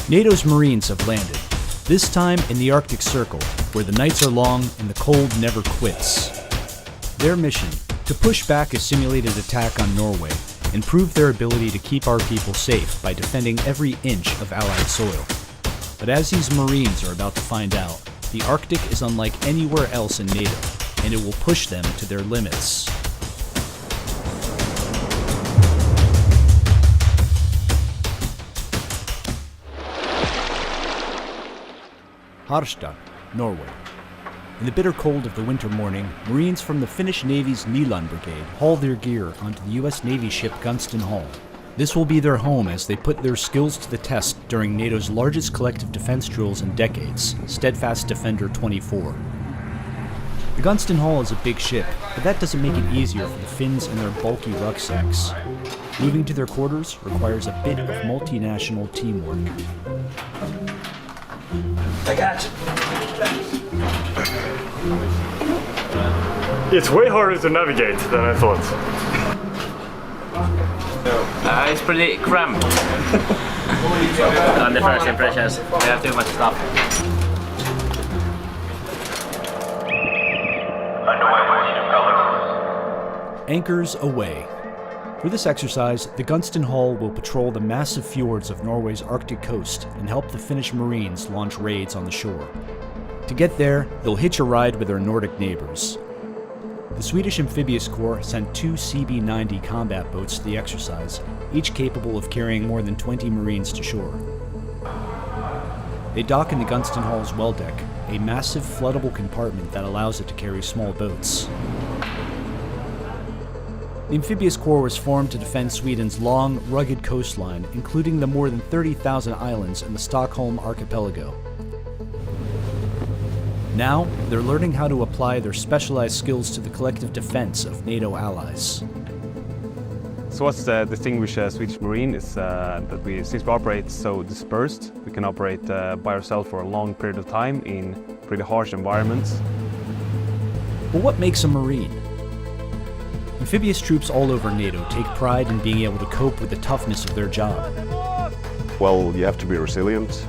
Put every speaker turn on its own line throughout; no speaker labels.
NATO's Marines have landed, this time in the Arctic Circle, where the nights are long and the cold never quits. Their mission, to push back a simulated attack on Norway and prove their ability to keep our people safe by defending every inch of Allied soil. But as these Marines are about to find out, the Arctic is unlike anywhere else in NATO, and it will push them to their limits. Harstad, Norway. In the bitter cold of the winter morning, Marines from the Finnish Navy's Nyland Brigade haul their gear onto the US Navy ship Gunston Hall. This will be their home as they put their skills to the test during NATO's largest collective defense drills in decades, Steadfast Defender 24. The Gunston Hall is a big ship, but that doesn't make it easier for the Finns and their bulky rucksacks. Moving to their quarters requires a bit of multinational teamwork.
I got you.
It's way harder to navigate than I thought.
It's pretty cramped. On the first impressions, we have too much stuff.
Anchors aweigh. For this exercise, the Gunston Hall will patrol the massive fjords of Norway's Arctic coast and help the Finnish Marines launch raids on the shore. To get there, they'll hitch a ride with their Nordic neighbors. The Swedish Amphibious Corps sent 2 CB-90 combat boats to the exercise, each capable of carrying more than 20 Marines to shore. They dock in the Gunston Hall's well deck, a massive floodable compartment that allows it to carry small boats. The Amphibious Corps was formed to defend Sweden's long, rugged coastline, including the more than 30,000 islands in the Stockholm archipelago. Now, they're learning how to apply their specialized skills to the collective defense of NATO allies.
So what's distinguishes a Swedish Marine is that since we operate so dispersed, we can operate by ourselves for a long period of time in pretty harsh environments.
But what makes a Marine? Amphibious troops all over NATO take pride in being able to cope with the toughness of their job.
Well, you have to be resilient,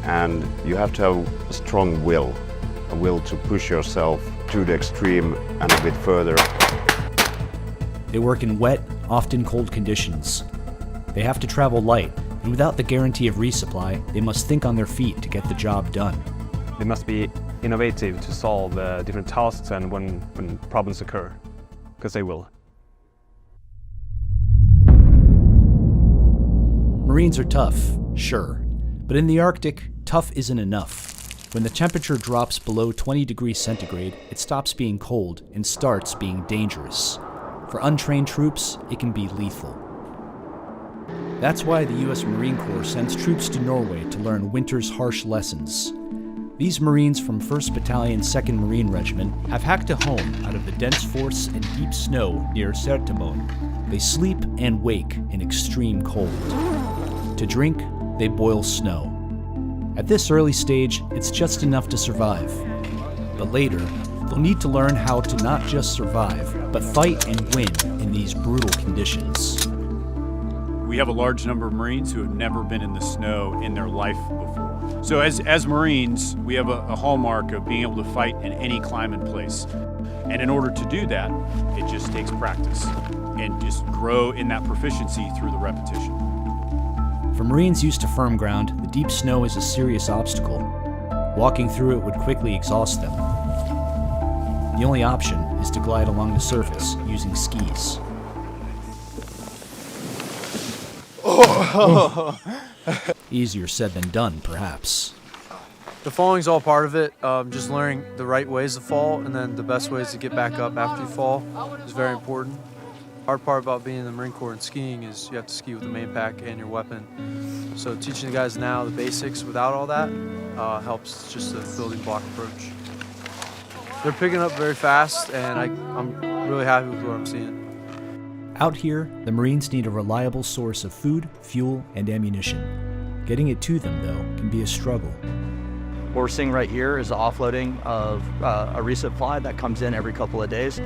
and you have to have a strong will, a will to push yourself to the extreme and a bit further.
They work in wet, often cold conditions. They have to travel light, and without the guarantee of resupply, they must think on their feet to get the job done.
They must be innovative to solve different tasks and when problems occur. Because they will.
Marines are tough, sure, but in the Arctic, tough isn't enough. When the temperature drops below 20 degrees centigrade, it stops being cold and starts being dangerous. For untrained troops, it can be lethal. That's why the US Marine Corps sends troops to Norway to learn winter's harsh lessons. These Marines from 1st Battalion, 2nd Marine Regiment have hacked a home out of the dense forests and deep snow near Sertemon. They sleep and wake in extreme cold. To drink, they boil snow. At this early stage, it's just enough to survive. But later, they'll need to learn how to not just survive, but fight and win in these brutal conditions.
We have a large number of Marines who have never been in the snow in their life before. So as Marines, we have a hallmark of being able to fight in any climate place. And in order to do that, it just takes practice and just grow in that proficiency through the repetition.
For Marines used to firm ground, the deep snow is a serious obstacle. Walking through it would quickly exhaust them. The only option is to glide along the surface using skis. Easier said than done, perhaps.
The falling's all part of it. Just learning the right ways to fall and then the best ways to get back up after you fall is very important. Hard part about being in the Marine Corps and skiing is you have to ski with the main pack and your weapon. So teaching the guys now the basics without all that helps just the building block approach. They're picking up very fast, and I'm really happy with what I'm seeing.
Out here, the Marines need a reliable source of food, fuel, and ammunition. Getting it to them, though, can be a struggle.
What we're seeing right here is the offloading of a resupply that comes in every couple of days.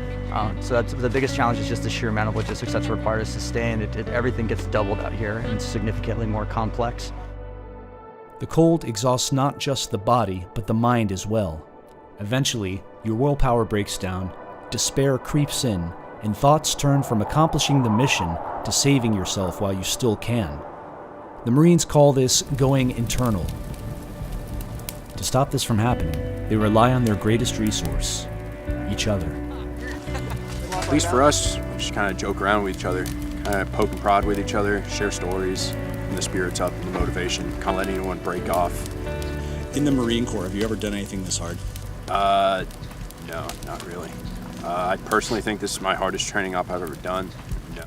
So that's the biggest challenge is just the sheer amount of logistics that's required to sustain. Everything gets doubled out here and it's significantly more complex.
The cold exhausts not just the body, but the mind as well. Eventually, your willpower breaks down, despair creeps in, and thoughts turn from accomplishing the mission to saving yourself while you still can. The Marines call this going internal. To stop this from happening, they rely on their greatest resource, each other.
At least for us, we just kind of joke around with each other, kind of poke and prod with each other, share stories, and the spirits up and the motivation, kind of let anyone break off.
In the Marine Corps, have you ever done anything this hard?
No, not really. I personally think this is my hardest training op I've ever done. No.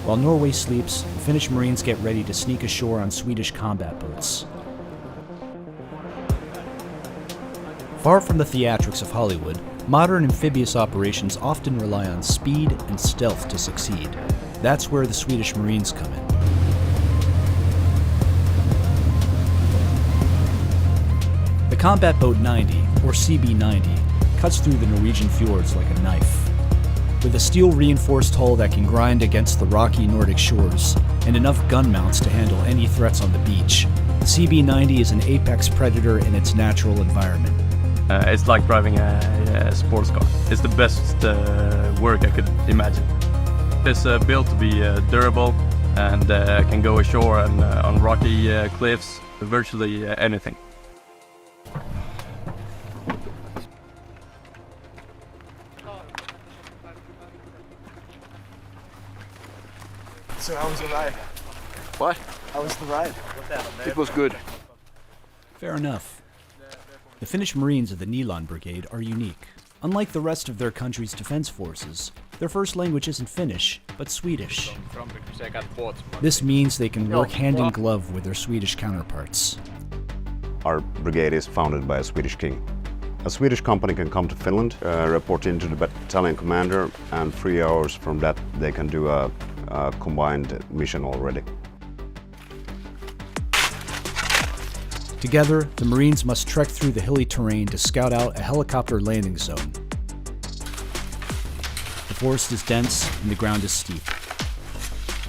While Norway sleeps, the Finnish Marines get ready to sneak ashore on Swedish combat boats. Far from the theatrics of Hollywood, modern amphibious operations often rely on speed and stealth to succeed. That's where the Swedish Marines come in. The Combat Boat 90, or CB-90, cuts through the Norwegian fjords like a knife. With a steel-reinforced hull that can grind against the rocky Nordic shores, and enough gun mounts to handle any threats on the beach, the CB-90 is an apex predator in its natural environment.
It's like driving a sports car. It's the best work I could imagine. It's built to be durable and can go ashore and on rocky cliffs, virtually anything.
So how was the ride?
What?
How was the ride? It was good.
Fair enough. The Finnish Marines of the Nilan Brigade are unique. Unlike the rest of their country's defense forces, their first language isn't Finnish, but Swedish. This means they can work hand in glove with their Swedish counterparts.
Our brigade is founded by a Swedish king. A Swedish company can come to Finland, report into the battalion commander, and 3 hours from that they can do a combined mission already.
Together, the Marines must trek through the hilly terrain to scout out a helicopter landing zone. The forest is dense and the ground is steep.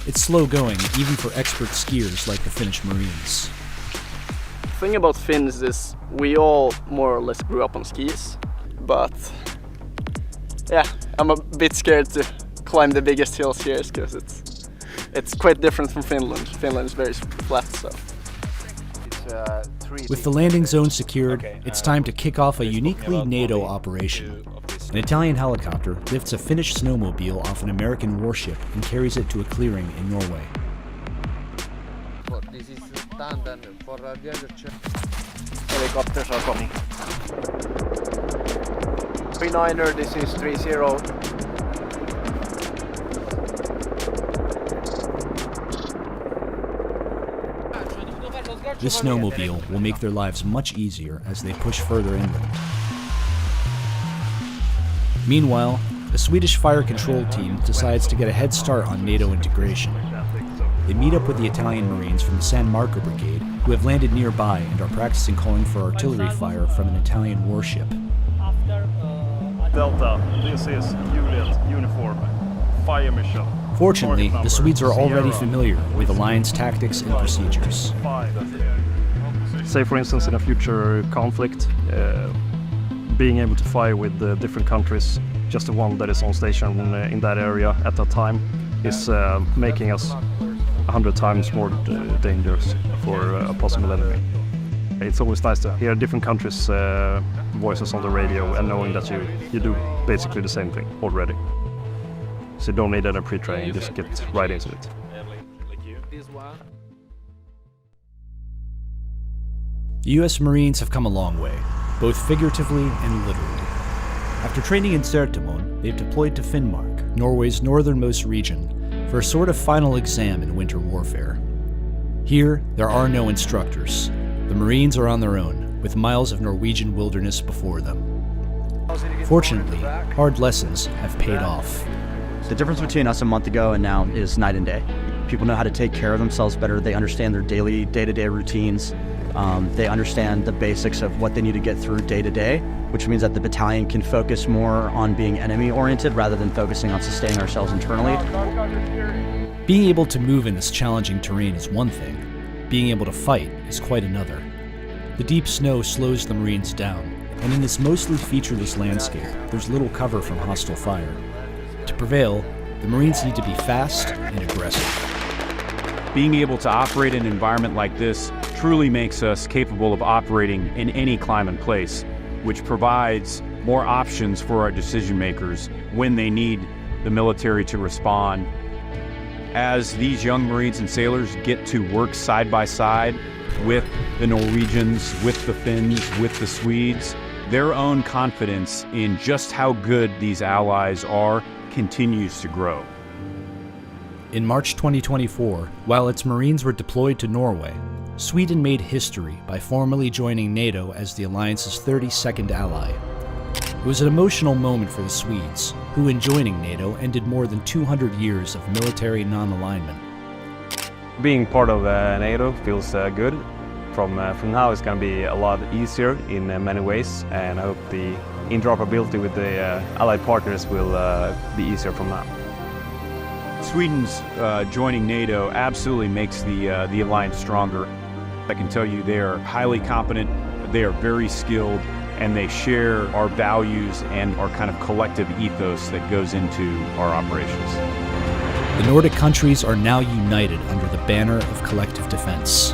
It's slow going, even for expert skiers like the Finnish Marines.
The thing about Finns is we all more or less grew up on skis, but yeah, I'm a bit scared to climb the biggest hills here because it's quite different from Finland. Finland is very flat, so.
With the landing zone secured, it's time to kick off a uniquely NATO operation. An Italian helicopter lifts a Finnish snowmobile off an American warship and carries it to a clearing in Norway.
This is standard for the other
Helicopters are coming. 39er, this is 30.
This snowmobile will make their lives much easier as they push further inland. Meanwhile, the Swedish fire control team decides to get a head start on NATO integration. They meet up with the Italian Marines from the San Marco Brigade, who have landed nearby and are practicing calling for artillery fire from an Italian warship.
Delta, this is Juliet uniform, fire mission.
Fortunately, the Swedes are already familiar with Alliance tactics and procedures.
Say for instance in a future conflict, being able to fire with different countries, just the one that is on station in that area at that time, is making us 100 times more dangerous for a possible enemy. It's always nice to hear different countries' voices on the radio and knowing that you do basically the same thing already. So you don't need any pre-training, just get right into it.
The US Marines have come a long way, both figuratively and literally. After training in Sertemon, they've deployed to Finnmark, Norway's northernmost region, for a sort of final exam in winter warfare. Here, there are no instructors. The Marines are on their own, with miles of Norwegian wilderness before them. Fortunately, hard lessons have paid off.
The difference between us a month ago and now is night and day. People know how to take care of themselves better. They understand their daily, day-to-day routines. They understand the basics of what they need to get through day to day, which means that the battalion can focus more on being enemy-oriented rather than focusing on sustaining ourselves internally.
Being able to move in this challenging terrain is one thing. Being able to fight is quite another. The deep snow slows the Marines down, and in this mostly featureless landscape, there's little cover from hostile fire. To prevail, the Marines need to be fast and aggressive.
Being able to operate in an environment like this truly makes us capable of operating in any climate and place, which provides more options for our decision makers when they need the military to respond. As these young Marines and sailors get to work side by side with the Norwegians, with the Finns, with the Swedes, their own confidence in just how good these allies are continues to grow.
In March 2024, while its Marines were deployed to Norway, Sweden made history by formally joining NATO as the alliance's 32nd ally. It was an emotional moment for the Swedes, who in joining NATO ended more than 200 years of military non-alignment.
Being part of NATO feels good. From now it's going to be a lot easier in many ways, and I hope the interoperability with the allied partners will be easier from now.
Sweden's joining NATO absolutely makes the alliance stronger. I can tell you they are highly competent, they are very skilled, and they share our values and our kind of collective ethos that goes into our operations.
The Nordic countries are now united under the banner of collective defense.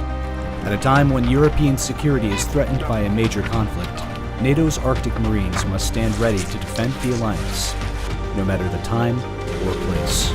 At a time when European security is threatened by a major conflict, NATO's Arctic Marines must stand ready to defend the alliance, no matter the time or place.